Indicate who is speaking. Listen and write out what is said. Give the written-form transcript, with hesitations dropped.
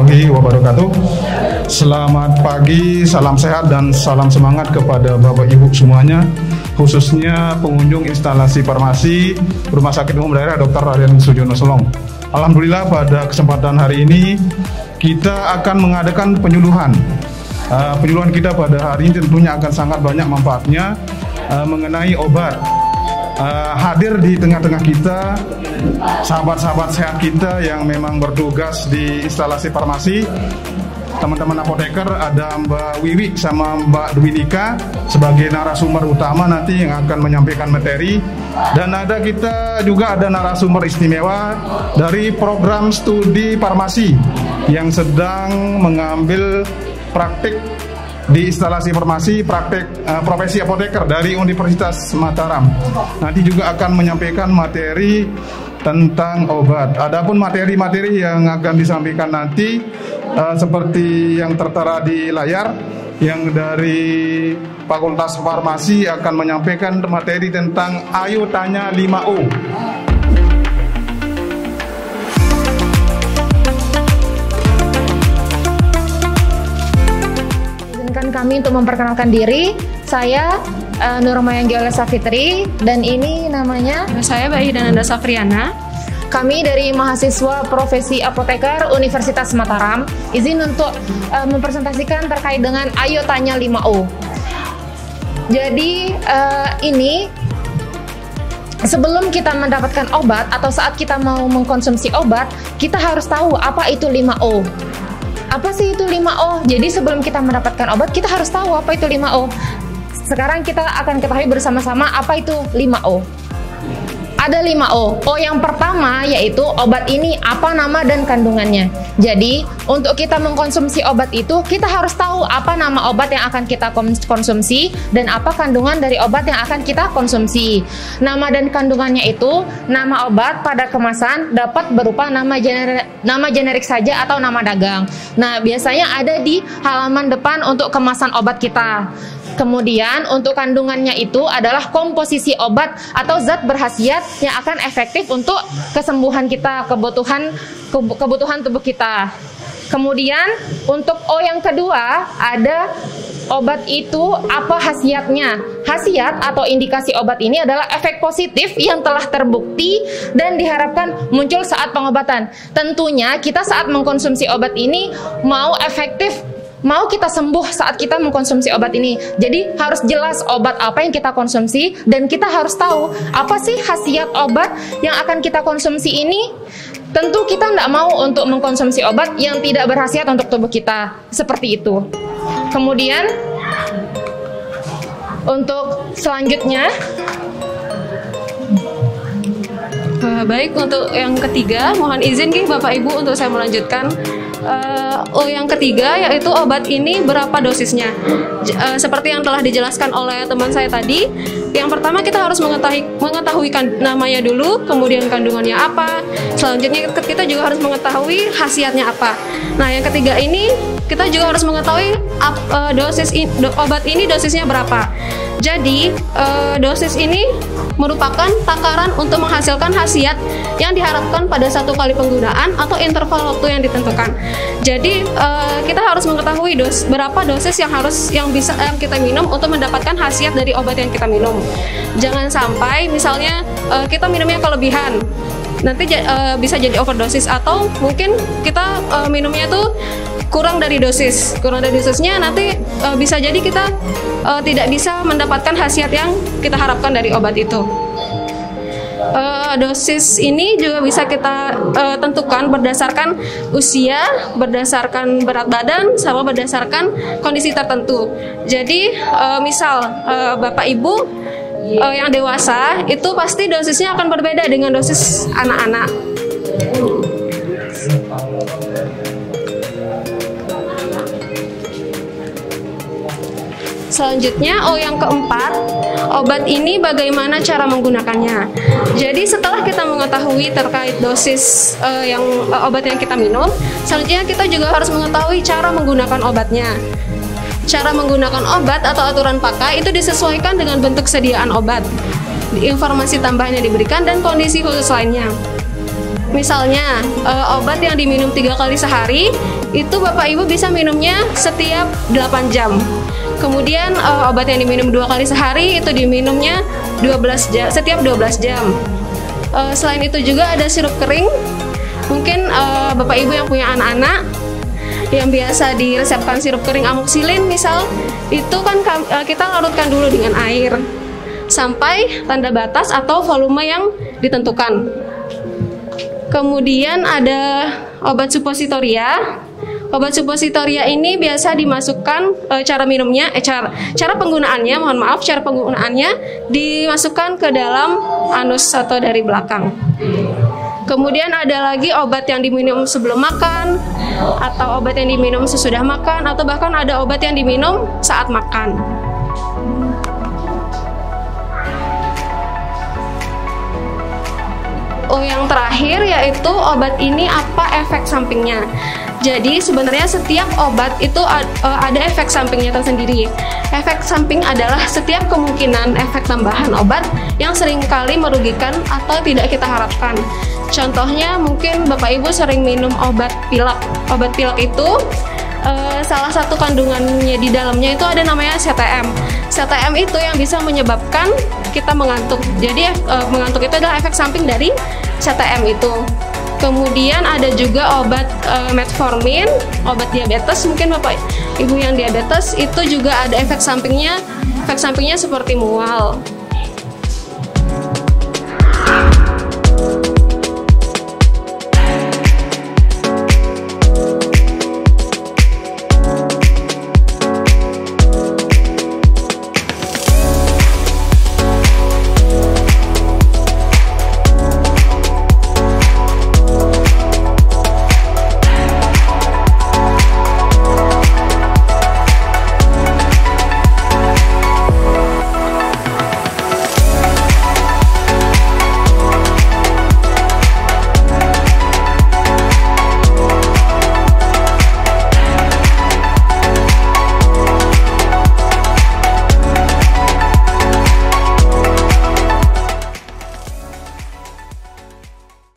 Speaker 1: warahmatullahi wabarakatuh. Selamat pagi, salam sehat dan salam semangat kepada Bapak Ibu semuanya, khususnya pengunjung instalasi farmasi Rumah Sakit Umum Daerah Dr. Raden Sujono Selong. Alhamdulillah pada kesempatan hari ini kita akan mengadakan penyuluhan. Penyuluhan kita pada hari ini tentunya akan sangat banyak manfaatnya mengenai obat. Hadir di tengah-tengah kita sahabat-sahabat sehat kita yang memang bertugas di instalasi farmasi, teman-teman apoteker, ada Mbak Wiwi sama Mbak Dwinika sebagai narasumber utama nanti yang akan menyampaikan materi, dan kita juga ada narasumber istimewa dari program studi farmasi yang sedang mengambil praktik di instalasi farmasi, praktek profesi apoteker dari Universitas Mataram. Nanti juga akan menyampaikan materi tentang obat. Adapun materi-materi yang akan disampaikan nanti seperti yang tertera di layar, yang dari Fakultas Farmasi akan menyampaikan materi tentang Ayo Tanya 5O.
Speaker 2: Kami untuk memperkenalkan diri, saya Nurmayanggi Olesa Fitri, dan ini namanya
Speaker 3: saya Mbak Hidananda Safriana.
Speaker 2: Kami dari mahasiswa profesi apoteker Universitas Mataram. Izin untuk mempresentasikan terkait dengan Ayo Tanya 5O. Jadi ini sebelum kita mendapatkan obat atau saat kita mau mengkonsumsi obat, kita harus tahu apa itu 5O. Apa sih itu 5O? Jadi sebelum kita mendapatkan obat, kita harus tahu apa itu 5O. Sekarang kita akan ketahui bersama-sama apa itu 5O. Ada 5O. O yang pertama yaitu obat ini apa nama dan kandungannya. Jadi untuk kita mengkonsumsi obat itu, kita harus tahu apa nama obat yang akan kita konsumsi dan apa kandungan dari obat yang akan kita konsumsi. Nama dan kandungannya itu, nama obat pada kemasan dapat berupa nama generik saja atau nama dagang. Nah, biasanya ada di halaman depan untuk kemasan obat kita. Kemudian untuk kandungannya itu adalah komposisi obat atau zat berkhasiat yang akan efektif untuk kesembuhan kita, kebutuhan tubuh kita. Kemudian untuk O yang kedua ada obat itu apa khasiatnya. Khasiat atau indikasi obat ini adalah efek positif yang telah terbukti dan diharapkan muncul saat pengobatan. Tentunya kita saat mengkonsumsi obat ini mau efektif, mau kita sembuh saat kita mengkonsumsi obat ini. Jadi harus jelas obat apa yang kita konsumsi, dan kita harus tahu apa sih khasiat obat yang akan kita konsumsi ini. Tentu kita tidak mau untuk mengkonsumsi obat yang tidak berkhasiat untuk tubuh kita, seperti itu. Kemudian untuk selanjutnya,
Speaker 3: baik, untuk yang ketiga, mohon izin Bapak Ibu untuk saya melanjutkan. Yang ketiga yaitu obat ini berapa dosisnya. Seperti yang telah dijelaskan oleh teman saya tadi, yang pertama kita harus mengetahui namanya dulu, kemudian kandungannya apa. Selanjutnya kita juga harus mengetahui khasiatnya apa. Nah, yang ketiga ini kita juga harus mengetahui obat ini dosisnya berapa. Jadi dosis ini merupakan takaran untuk menghasilkan khasiat yang diharapkan pada satu kali penggunaan atau interval waktu yang ditentukan. Jadi kita harus mengetahui berapa dosis yang bisa kita minum untuk mendapatkan khasiat dari obat yang kita minum. Jangan sampai misalnya kita minumnya kelebihan, nanti bisa jadi overdosis, atau mungkin kita minumnya tuh kurang dari dosisnya, nanti bisa jadi kita tidak bisa mendapatkan khasiat yang kita harapkan dari obat itu. Dosis ini juga bisa kita tentukan berdasarkan usia, berdasarkan berat badan, sama berdasarkan kondisi tertentu. Jadi misal Bapak Ibu yang dewasa itu pasti dosisnya akan berbeda dengan dosis anak-anak. Selanjutnya, yang keempat, obat ini bagaimana cara menggunakannya. Jadi setelah kita mengetahui terkait dosis obat yang kita minum, selanjutnya kita juga harus mengetahui cara menggunakan obatnya. Cara menggunakan obat atau aturan pakai itu disesuaikan dengan bentuk sediaan obat, informasi tambahan yang diberikan, dan kondisi khusus lainnya. Misalnya obat yang diminum 3 kali sehari itu Bapak Ibu bisa minumnya setiap 8 jam. Kemudian obat yang diminum 2 kali sehari itu diminumnya 12 jam, setiap 12 jam. Selain itu juga ada sirup kering. Mungkin Bapak Ibu yang punya anak-anak yang biasa diresepkan sirup kering amoxicillin misal, itu kan kita larutkan dulu dengan air sampai tanda batas atau volume yang ditentukan. Kemudian ada obat suppositoria. Obat suppositoria ini biasa dimasukkan cara minumnya, cara penggunaannya, mohon maaf, cara penggunaannya dimasukkan ke dalam anus atau dari belakang. Kemudian ada lagi obat yang diminum sebelum makan, atau obat yang diminum sesudah makan, atau bahkan ada obat yang diminum saat makan. Yang terakhir yaitu obat ini apa efek sampingnya. Jadi sebenarnya setiap obat itu ada efek sampingnya tersendiri. Efek samping adalah setiap kemungkinan efek tambahan obat yang seringkali merugikan atau tidak kita harapkan. Contohnya mungkin Bapak Ibu sering minum obat pilek. Obat pilek itu salah satu kandungannya di dalamnya itu ada namanya CTM. CTM itu yang bisa menyebabkan kita mengantuk. Jadi mengantuk itu adalah efek samping dari CTM itu. Kemudian ada juga obat metformin, obat diabetes. Mungkin Bapak Ibu yang diabetes itu juga ada efek sampingnya. Efek sampingnya seperti mual.